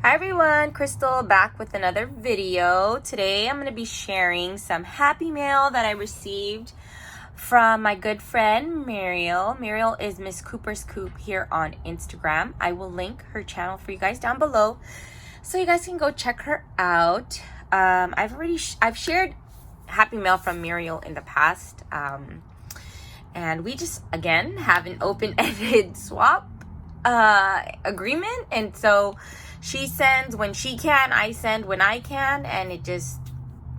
Hi everyone, Crystal back with another video. Today I'm going to be sharing some happy mail that I received from my good friend Muriel. Muriel is Mscooperscoop here on Instagram. I will link her channel for you guys down below so you guys can go check her out. I've shared happy mail from Muriel in the past, and we just again have an open-ended swap agreement, and so she sends when she can, I send when I can, and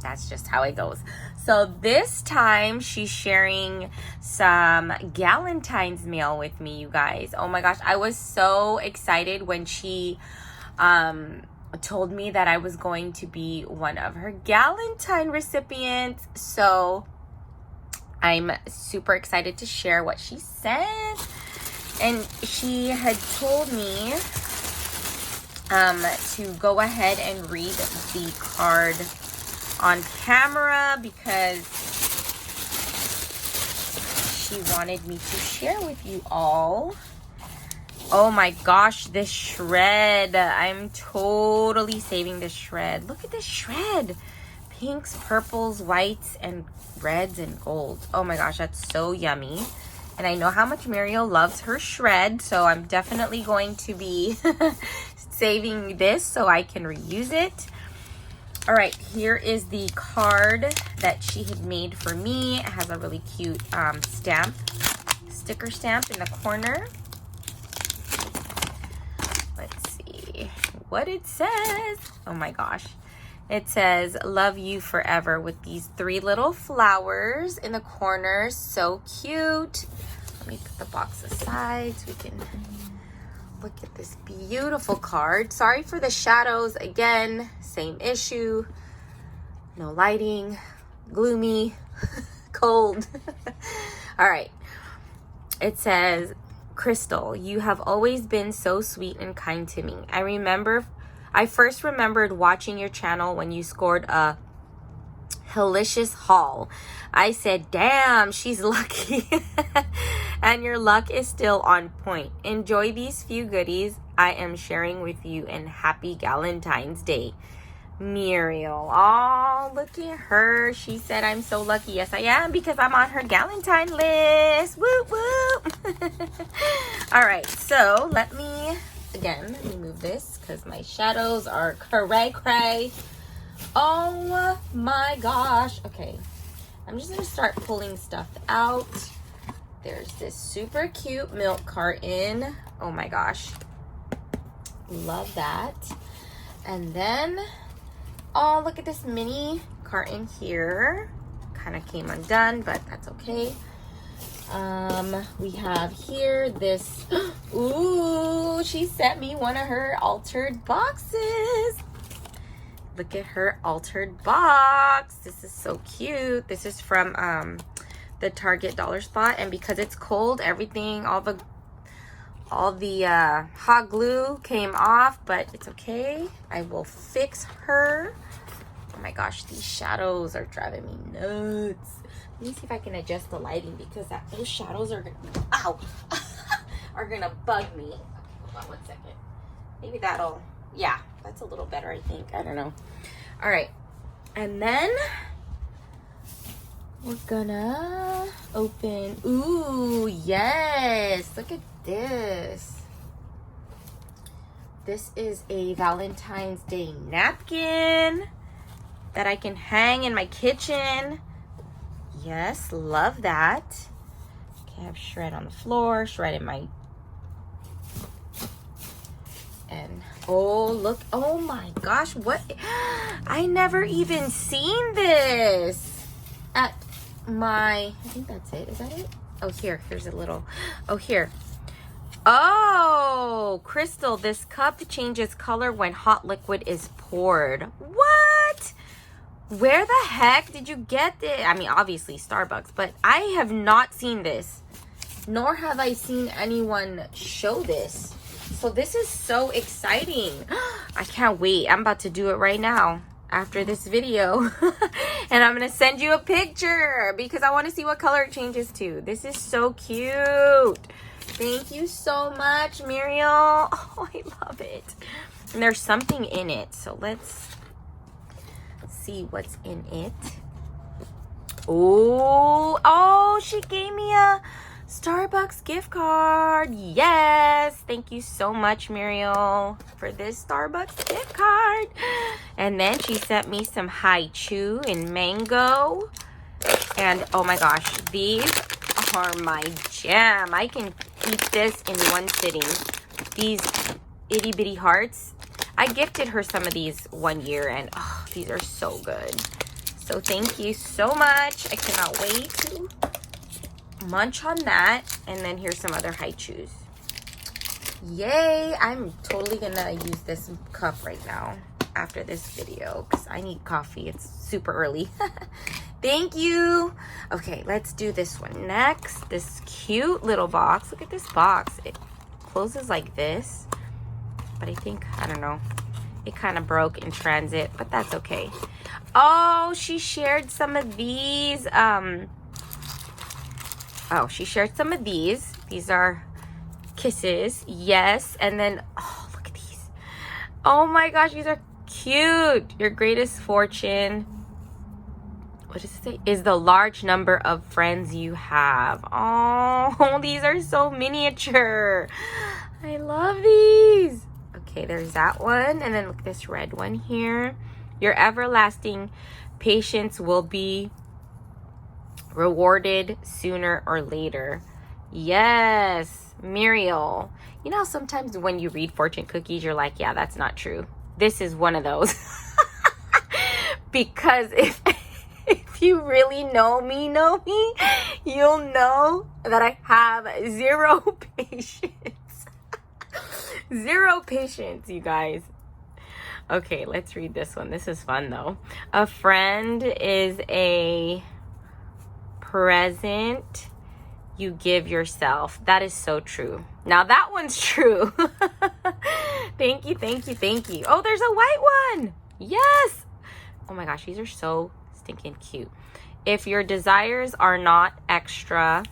that's just how it goes. So this time she's sharing some Galentines mail with me, you guys. Oh my gosh, I was so excited when she told me that I was going to be one of her Galentine recipients. So I'm super excited to share what she sent. And she had told me to go ahead and read the card on camera because she wanted me to share with you all. Oh my gosh, this shred. I'm totally saving this shred. Look at this shred. Pinks, purples, whites, and reds and gold. Oh my gosh, that's so yummy. And I know how much Muriel loves her shred, so I'm definitely going to be saving this so I can reuse it. All right, here is the card that she had made for me. It has a really cute sticker stamp in the corner. Let's see what it says. Oh my gosh. It says, "Love you forever," with these 3 little flowers in the corner. So cute. Let me put the box aside so we can look at this beautiful card. Sorry for the shadows. Again, same issue. No lighting. Gloomy. Cold. All right. It says, "Crystal, you have always been so sweet and kind to me. I first remembered watching your channel when you scored a delicious haul. I said, damn, she's lucky." And your luck is still on point. Enjoy these few goodies I am sharing with you, and happy Galentine's Day, Muriel. Oh, look at her. She said I'm so lucky. Yes, I am, because I'm on her Galentine list. Whoop, whoop. All right, so let me move this because my shadows are cray. Oh my gosh. Okay, I'm just gonna start pulling stuff out. There's this super cute milk carton. Oh my gosh, love that. And then, oh, look at this mini carton here. Kind of came undone, but that's okay. We have here this, ooh, she sent me one of her altered boxes. Look at her altered box. This is so cute. This is from the Target dollar spot, and because it's cold, everything, all the hot glue came off, but it's okay. I will fix her. Oh my gosh, these shadows are driving me nuts. Let me see if I can adjust the lighting because those shadows are gonna, ow, are gonna bug me. Okay, hold on 1 second. Maybe that'll, yeah, that's a little better, I think. I don't know. All right, and then we're gonna open, ooh, yes, look at this. This is a Valentine's Day napkin that I can hang in my kitchen. Yes, love that. Okay, I have shred on the floor, shred in my, and oh, look, oh my gosh, what? I never even seen this at my, I think that's it. Is that it? Oh, here's a little, oh, here. Oh, Crystal, this cup changes color when hot liquid is poured. What? Where the heck did you get this? I mean, obviously Starbucks, but I have not seen this, nor have I seen anyone show this. So this is so exciting. I can't wait. I'm about to do it right now after this video. And I'm going to send you a picture because I want to see what color it changes to. This is so cute. Thank you so much, Muriel. Oh, I love it. And there's something in it. So let's see what's in it. Oh, she gave me a Starbucks gift card. Yes. Thank you so much, Muriel, for this Starbucks gift card. And then she sent me some Haichu in mango. And oh my gosh, these are my jam. I can eat this in one sitting. These itty bitty hearts. I gifted her some of these one year and oh, these are so good. So thank you so much. I cannot wait to munch on that. And then here's some other Haichus. Yay. I'm totally gonna use this cup right now after this video because I need coffee. It's super early. Thank you. Okay, let's do this one next. This cute little box. Look at this box. It closes like this. But I think, I don't know, it kind of broke in transit, but that's okay. Oh, she shared some of these. Oh, she shared some of these. These are kisses. Yes. And then, oh, look at these. Oh my gosh, these are cute. Your greatest fortune. What does it say? Is the large number of friends you have. Oh, these are so miniature. I love these. Okay, there's that one. And then look at this red one here. Your everlasting patience will be rewarded sooner or later. Yes, Muriel. You know, sometimes when you read fortune cookies, you're like, yeah, that's not true. This is one of those. Because if you really know me, you'll know that I have zero patience. Zero patience, you guys. Okay, let's read this one. This is fun, though. A friend is a present you give yourself. That is so true. Now, that one's true. Thank you, thank you, thank you. Oh, there's a white one. Yes. Oh, my gosh. These are so stinking cute. If your desires are not extravagant,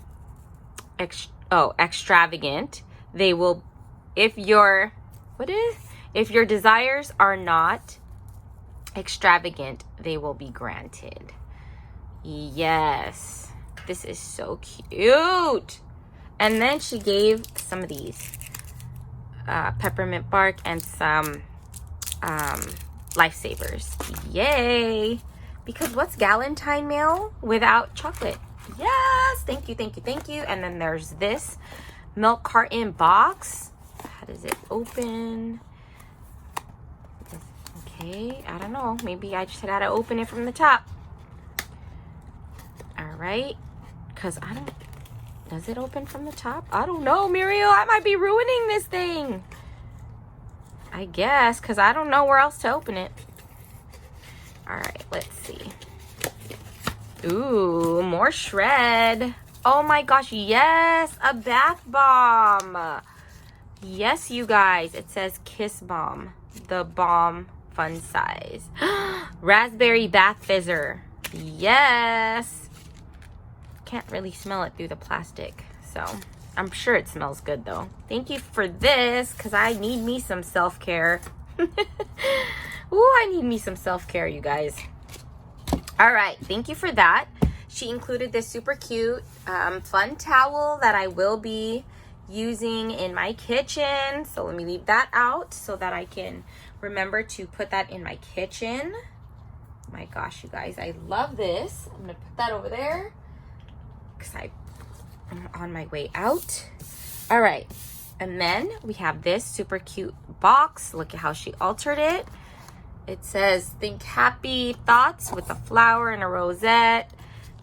they will... If your desires are not extravagant, they will be granted. Yes. This is so cute. And then she gave some of these. Peppermint bark and some lifesavers. Yay. Because what's Galentine mail without chocolate? Yes. Thank you, thank you, thank you. And then there's this milk carton box. How does it open? Okay, I don't know. Maybe I just gotta open it from the top. All right, because I don't... Does it open from the top? I don't know, Muriel. I might be ruining this thing. I guess, because I don't know where else to open it. All right, let's see. Ooh, more shred. Oh my gosh, yes, a bath bomb. Yes, you guys, it says Kiss Bomb, the bomb fun size. Raspberry bath fizzer. Yes. Can't really smell it through the plastic, so I'm sure it smells good though. Thank you for this, because I need me some self-care. Ooh, I need me some self-care, you guys. All right, thank you for that. She included this super cute fun towel that I will be using in my kitchen. So let me leave that out so that I can remember to put that in my kitchen. Oh my gosh, you guys, I love this. I'm gonna put that over there because I'm on my way out. All right, and then we have this super cute box. Look at how she altered it. It says think happy thoughts with a flower and a rosette.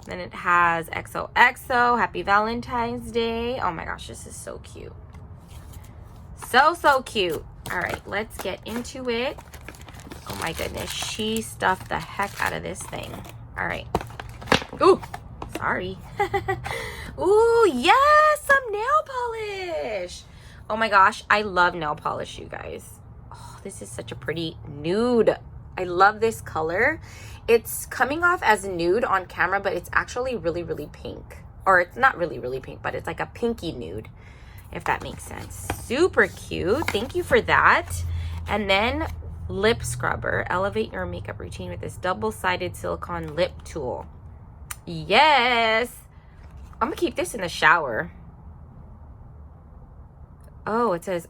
Then it has XOXO, Happy Valentine's Day. Oh my gosh, this is so cute. So cute. All right, let's get into it. Oh my goodness, she stuffed the heck out of this thing. All right. Ooh, sorry. Ooh, yes, some nail polish. Oh my gosh, I love nail polish, you guys. Oh, this is such a pretty nude. I love this color. It's coming off as nude on camera, but it's actually really, really pink. Or it's not really, really pink, but it's like a pinky nude. if that makes sense. Super cute. Thank you for that. And then lip scrubber. Elevate your makeup routine with this double-sided silicone lip tool. Yes. I'm gonna keep this in the shower. Oh, it says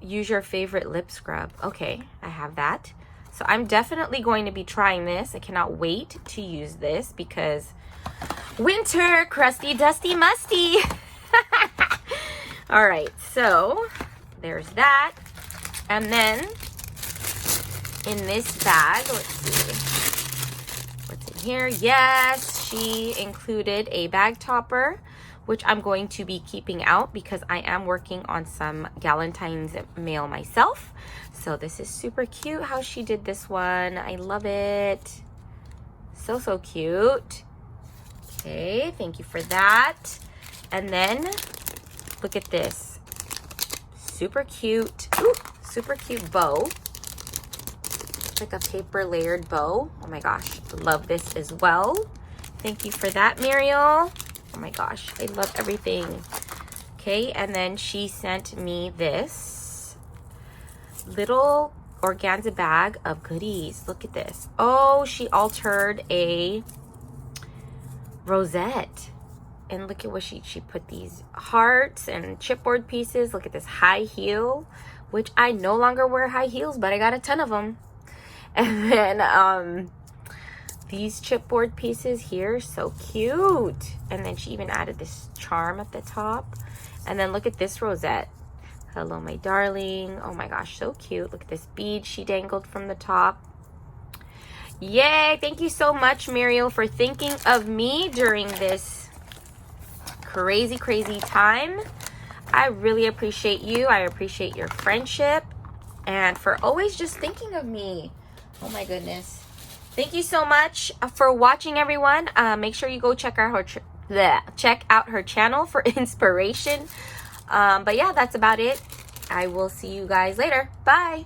use your favorite lip scrub. Okay, I have that. So I'm definitely going to be trying this. I cannot wait to use this because winter, crusty, dusty, musty. All right, so there's that. And then in this bag, let's see what's in here. Yes, she included a bag topper, which I'm going to be keeping out because I am working on some Galentines mail myself. So this is super cute how she did this one. I love it. So, so cute. Okay, thank you for that. And then look at this. Super cute. Ooh, super cute bow. It's like a paper layered bow. Oh my gosh, love this as well. Thank you for that, Muriel. Oh my gosh, I love everything. Okay, and then she sent me this little organza bag of goodies. Look at this. Oh, she altered a rosette. And look at what she put these hearts and chipboard pieces. Look at this high heel, which I no longer wear high heels, but I got a ton of them. And then these chipboard pieces here, so cute. And then she even added this charm at the top. And then look at this rosette. Hello, my darling. Oh my gosh, so cute. Look at this bead she dangled from the top. Yay, thank you so much, Muriel, for thinking of me during this crazy, crazy time. I really appreciate you. I appreciate your friendship and for always just thinking of me. Oh my goodness. Thank you so much for watching, everyone. Make sure you go check out her channel for inspiration. But yeah, that's about it. I will see you guys later. Bye.